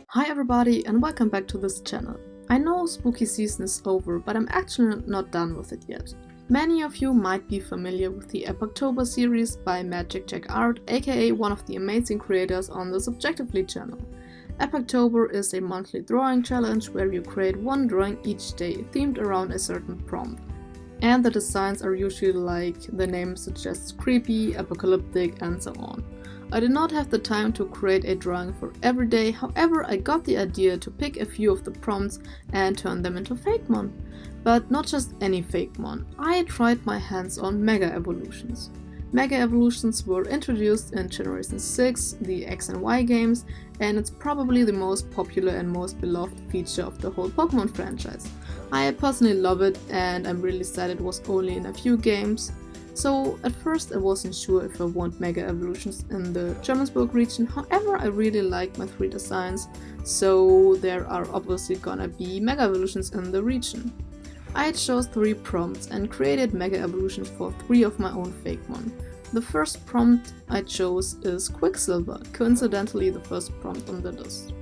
Hi everybody and welcome back to this channel. I know spooky season is over, but I'm actually not done with it yet. Many of you might be familiar with the Apoctober series by Xavier Z Arts, aka one of the amazing creators on the Subjectively channel. Apoctober is a monthly drawing challenge where you create one drawing each day themed around a certain prompt. And the designs are usually like the name suggests, creepy, apocalyptic and so on. I did not have the time to create a drawing for every day, however I got the idea to pick a few of the prompts and turn them into Fakemon. But not just any Fakemon, I tried my hands on Megaevolutions. Megaevolutions were introduced in Generation 6, the X and Y games, and it's probably the most popular and most beloved feature of the whole Pokemon franchise. I personally love it and I'm really sad it was only in a few games. So at first I wasn't sure if I want Megaevolutions in the Jermanzburg region, however I really like my 3 designs, so there are obviously gonna be Megaevolutions in the region. I chose 3 prompts and created Megaevolutions for 3 of my own Fakemon. The first prompt I chose is Quicksilver, coincidentally the first prompt on the list.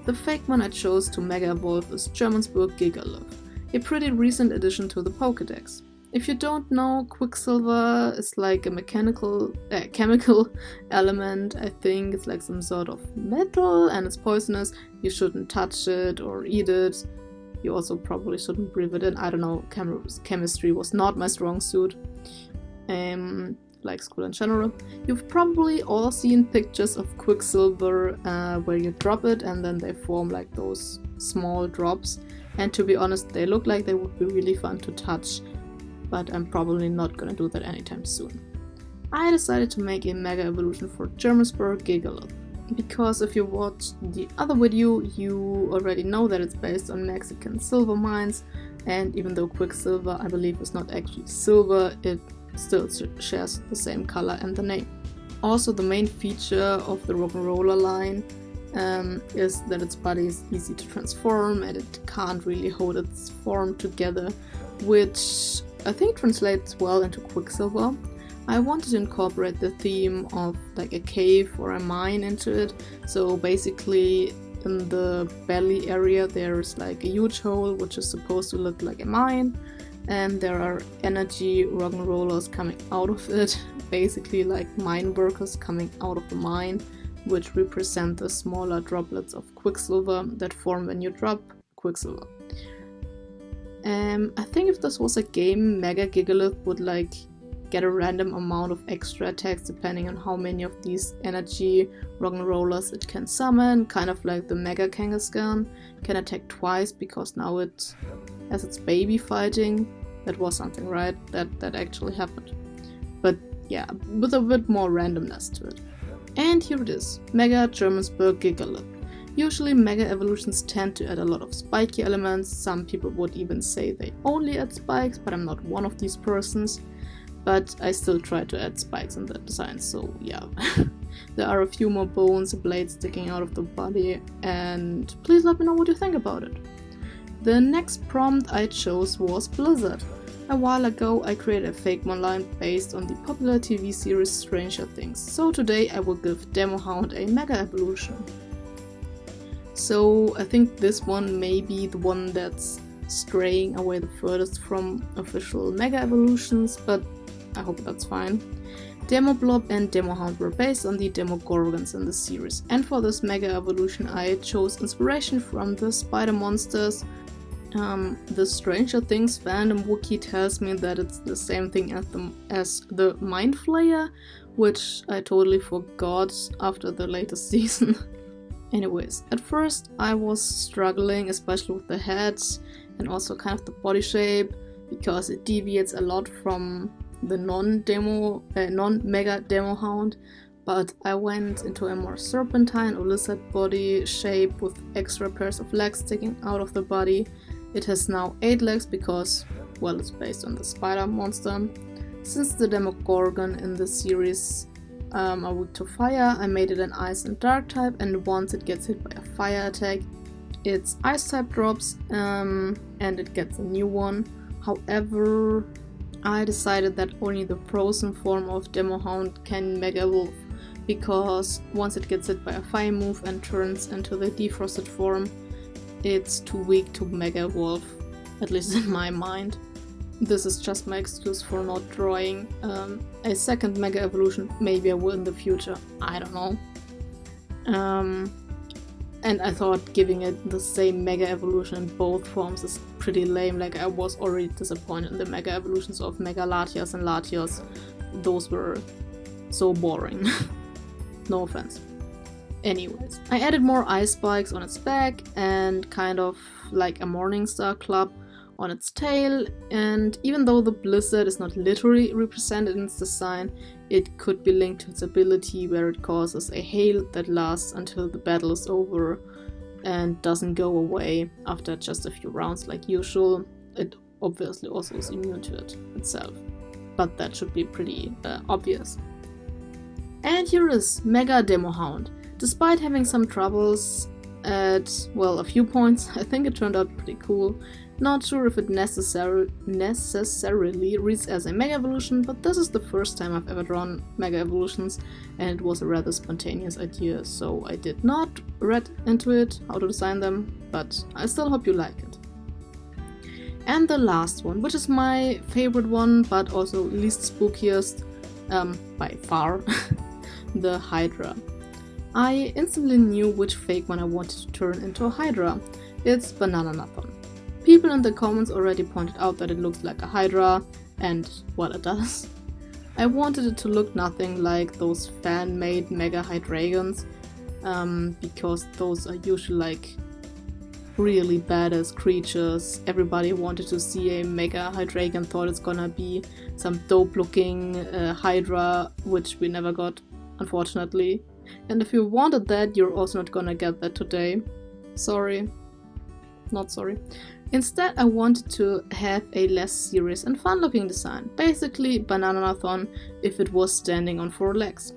The Fakemon I chose to Mega Evolve is Jermanzburg Gigalith, a pretty recent addition to the Pokédex. If you don't know, Quicksilver is like a chemical element. I think it's like some sort of metal and it's poisonous. You shouldn't touch it or eat it. You also probably shouldn't breathe it in. I don't know, chemistry was not my strong suit. Like school in general. You've probably all seen pictures of Quicksilver where you drop it and then they form like those small drops. And to be honest, they look like they would be really fun to touch. But I'm probably not gonna do that anytime soon. I decided to make a Mega Evolution for Jermanzburg Gigalith, because if you watched the other video, you already know that it's based on Mexican silver mines, and even though Quicksilver I believe is not actually silver, it still shares the same color and the name. Also, the main feature of the Rock'n'Roller line is that its body is easy to transform and it can't really hold its form together, which I think translates well into Quicksilver. I wanted to incorporate the theme of like a cave or a mine into it, so basically in the belly area there's like a huge hole which is supposed to look like a mine, and there are energy rock'n'rollers coming out of it, basically like mine workers coming out of the mine, which represent the smaller droplets of Quicksilver that form when you drop Quicksilver. I think if this was a game, Mega Gigalith would like get a random amount of extra attacks depending on how many of these energy rock'n'rollers it can summon, kind of like the Mega Kangaskhan can attack twice because now it has its baby fighting. That was something, right? That actually happened. But yeah, with a bit more randomness to it. And here it is, Mega Jermanzburg Gigalith. Usually Mega Evolutions tend to add a lot of spiky elements. Some people would even say they only add spikes, but I'm not one of these persons. But I still try to add spikes in the design, so yeah. There are a few more bones, a blade sticking out of the body, and please let me know what you think about it. The next prompt I chose was Blizzard. A while ago I created a Fakemon line based on the popular TV series Stranger Things, so today I will give Demohound a Mega Evolution. So I think this one may be the one that's straying away the furthest from official Mega Evolutions, but I hope that's fine. Demoblob and Demohound were based on the Demogorgons in the series, and for this Mega Evolution I chose inspiration from the spider monsters. The Stranger Things fandom wiki tells me that it's the same thing as the Mind Flayer, which I totally forgot after the latest season. Anyways, at first I was struggling, especially with the head and also kind of the body shape, because it deviates a lot from the non-Mega Demohound, but I went into a more serpentine or lizard body shape with extra pairs of legs sticking out of the body. It has now 8 legs because, well, it's based on the spider monster. Since the Demogorgon in the series are weak to fire, I made it an ice and dark type, and once it gets hit by a fire attack, its ice type drops and it gets a new one. However, I decided that only the frozen form of Demohound can Mega Evolve because once it gets hit by a fire move and turns into the defrosted form, it's too weak to Mega Evolve, at least in my mind. This is just my excuse for not drawing a second Mega Evolution. Maybe I will in the future, I don't know. And I thought giving it the same Mega Evolution in both forms is pretty lame. Like, I was already disappointed in the Mega Evolutions of Mega Latias and Latios. Those were so boring. No offense. Anyways, I added more ice spikes on its back and kind of like a Morningstar club on its tail, and even though the blizzard is not literally represented in its design, it could be linked to its ability where it causes a hail that lasts until the battle is over and doesn't go away after just a few rounds like usual. It obviously also is immune to it itself, but that should be pretty obvious. And here is Mega Demohound. Despite having some troubles at, well, a few points, I think it turned out pretty cool. Not sure if it necessarily reads as a Mega Evolution, but this is the first time I've ever drawn Mega Evolutions, and it was a rather spontaneous idea, so I did not read into it how to design them, but I still hope you like it. And the last one, which is my favorite one, but also least spookiest by far, the Hydra. I instantly knew which fake one I wanted to turn into a Hydra. It's Banananathon. People in the comments already pointed out that it looks like a Hydra, and well, it does. I wanted it to look nothing like those fan-made Mega Hydragons, because those are usually like really badass creatures. Everybody wanted to see a Mega Hydragon, thought it's gonna be some dope-looking Hydra, which we never got, unfortunately. And if you wanted that, you're also not gonna get that today. Sorry. Not sorry. Instead, I wanted to have a less serious and fun-looking design. Basically, Banananathon if it was standing on 4 legs.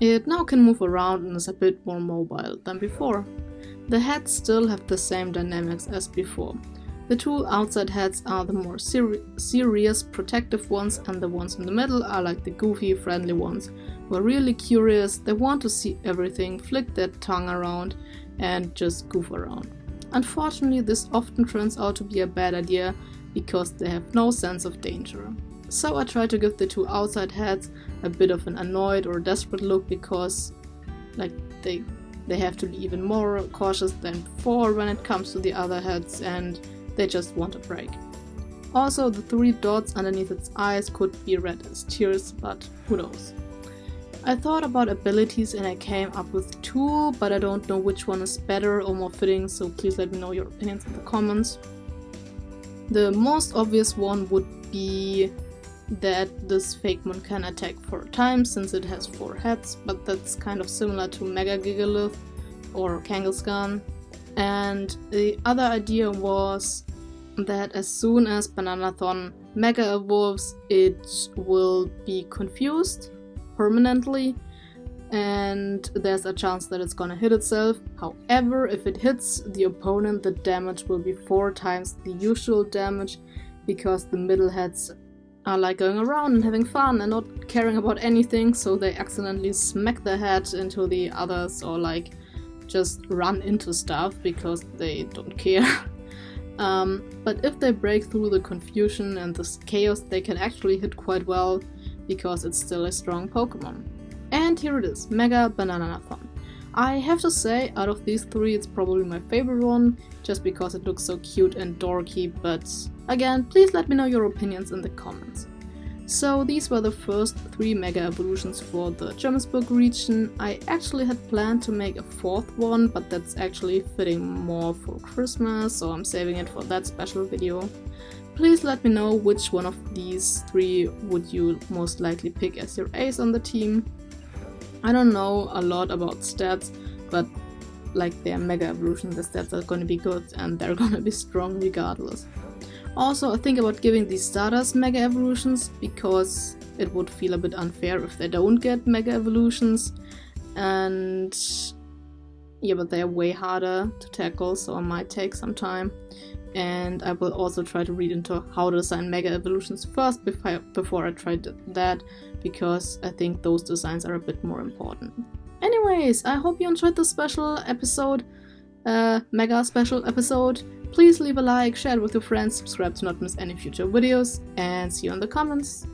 It now can move around and is a bit more mobile than before. The heads still have the same dynamics as before. The 2 outside heads are the more serious, protective ones, and the ones in the middle are like the goofy, friendly ones who are really curious, they want to see everything, flick their tongue around, and just goof around. Unfortunately, this often turns out to be a bad idea because they have no sense of danger. So I try to give the 2 outside heads a bit of an annoyed or desperate look because like they have to be even more cautious than before when it comes to the other heads, and they just want a break. Also, the 3 dots underneath its eyes could be read as tears, but who knows. I thought about abilities and I came up with 2, but I don't know which one is better or more fitting, so please let me know your opinions in the comments. The most obvious one would be that this fake one can attack 4 times since it has 4 heads, but that's kind of similar to Mega Gigalith or Kangaskhan. And the other idea was that as soon as Banananathon Mega evolves, it will be confused permanently, and there's a chance that it's gonna hit itself. However, if it hits the opponent, the damage will be 4 times the usual damage, because the middle heads are like going around and having fun and not caring about anything, so they accidentally smack their head into the others or like just run into stuff because they don't care. But if they break through the confusion and the chaos, they can actually hit quite well, because it's still a strong Pokemon. And here it is, Mega Banananathon. I have to say, out of these 3, it's probably my favorite one, just because it looks so cute and dorky, but again, please let me know your opinions in the comments. So these were the first 3 Mega Evolutions for the Jermanzburg region. I actually had planned to make a 4th one, but that's actually fitting more for Christmas, so I'm saving it for that special video. Please let me know which one of these 3 would you most likely pick as your ace on the team. I don't know a lot about stats, but like they're Mega Evolution, the stats are gonna be good and they're gonna be strong regardless. Also, I think about giving these starters Mega Evolutions because it would feel a bit unfair if they don't get Mega Evolutions, and yeah, but they're way harder to tackle, so it might take some time. And I will also try to read into how to design Mega Evolutions first before I try that, because I think those designs are a bit more important. Anyways, I hope you enjoyed this special episode, mega special episode. Please leave a like, share it with your friends, subscribe to not miss any future videos, and see you in the comments.